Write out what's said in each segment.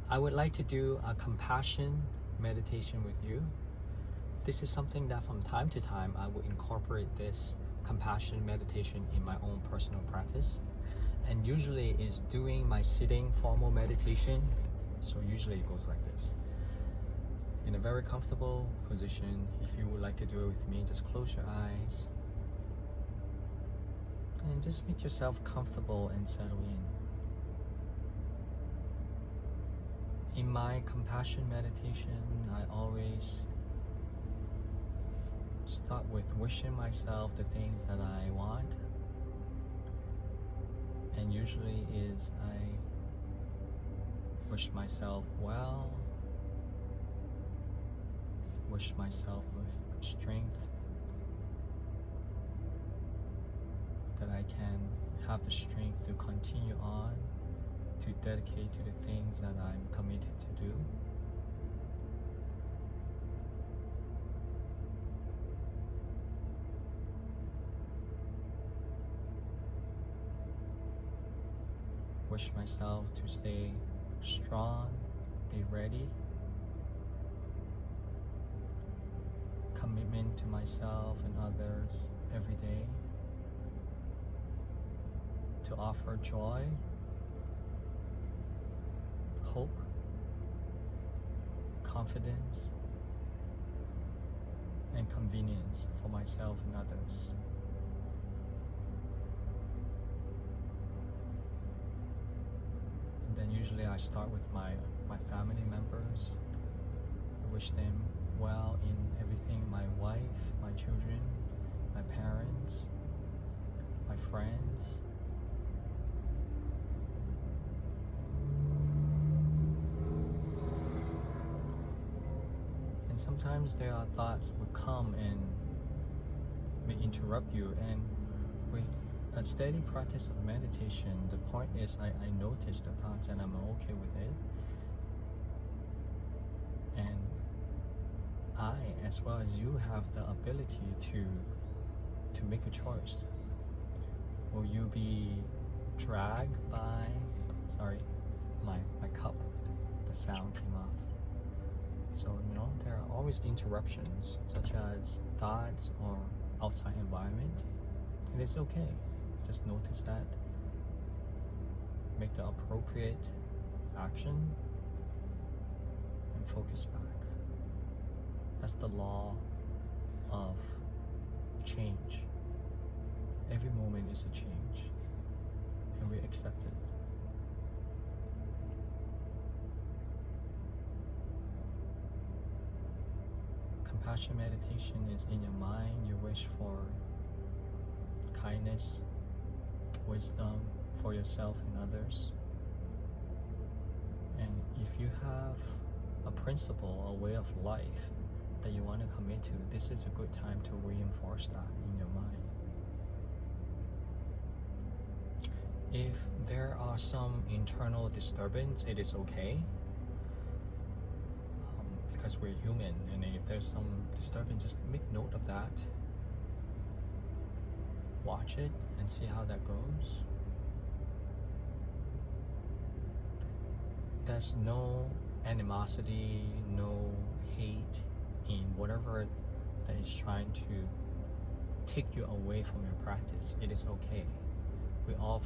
I would like to do a compassion meditation with you. This is something that from time to time I will incorporate this compassion meditation in my own personal practice, and usually is doing my sitting formal meditation. So usually it goes like this. In a very comfortable position. If you would like to do it with me, just close your eyes and just make yourself comfortable and settle in. In my compassion meditation, I always start with wishing myself the things that I want, and usually is I wish myself well, wish myself with strength, that I can have the strength to continue on, to dedicate to the things that I'm committed to do. Wish myself to stay strong, be ready. Commitment to myself and others every day. To offer joy, hope, confidence, and convenience for myself and others. And then usually I start with my family members. I wish them well in everything, my wife, my children, my parents, my friends. And sometimes there are thoughts will come and may interrupt you, and with a steady practice of meditation, the point is I notice the thoughts and I'm okay with it. And I, as well as you, have the ability to make a choice. Will you be dragged by, sorry, my cup, the sound came off. So, there are always interruptions, such as thoughts or outside environment. It is okay. Just notice that. Make the appropriate action and focus back. That's the law of change. Every moment is a change, and we accept it. Compassion meditation is in your mind. You wish for kindness, wisdom for yourself and others. And if you have a principle, a way of life that you want to commit to, this is a good time to reinforce that in your mind. If there are some internal disturbance, it is okay. Because we're human, and if there's some disturbance, just make note of that. Watch it and see how that goes. There's no animosity, no hate in whatever that is trying to take you away from your practice. It is okay. We all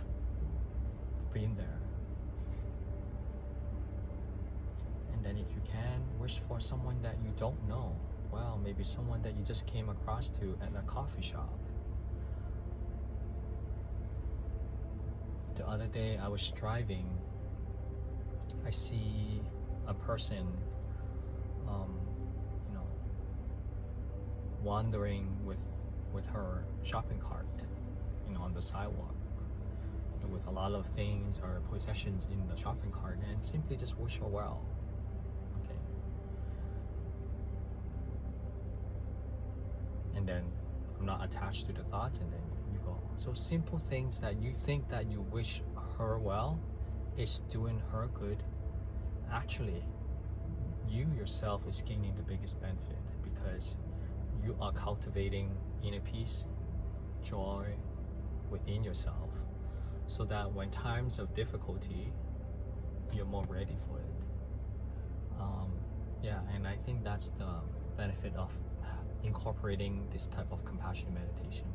been there. And then if you can, wish for someone that you don't know. Well, maybe someone that you just came across to at a coffee shop. The other day I was driving. I see a person wandering with her shopping cart on the sidewalk, with a lot of things or possessions in the shopping cart, and simply just wish her well. Okay. And then I'm not attached to the thoughts, and then you go. So simple things that you think that you wish her well is doing her good. Actually, you yourself is gaining the biggest benefit, because you are cultivating inner peace, joy within yourself, so that when times of difficulty, you're more ready for it. And I think that's the benefit of incorporating this type of compassion meditation.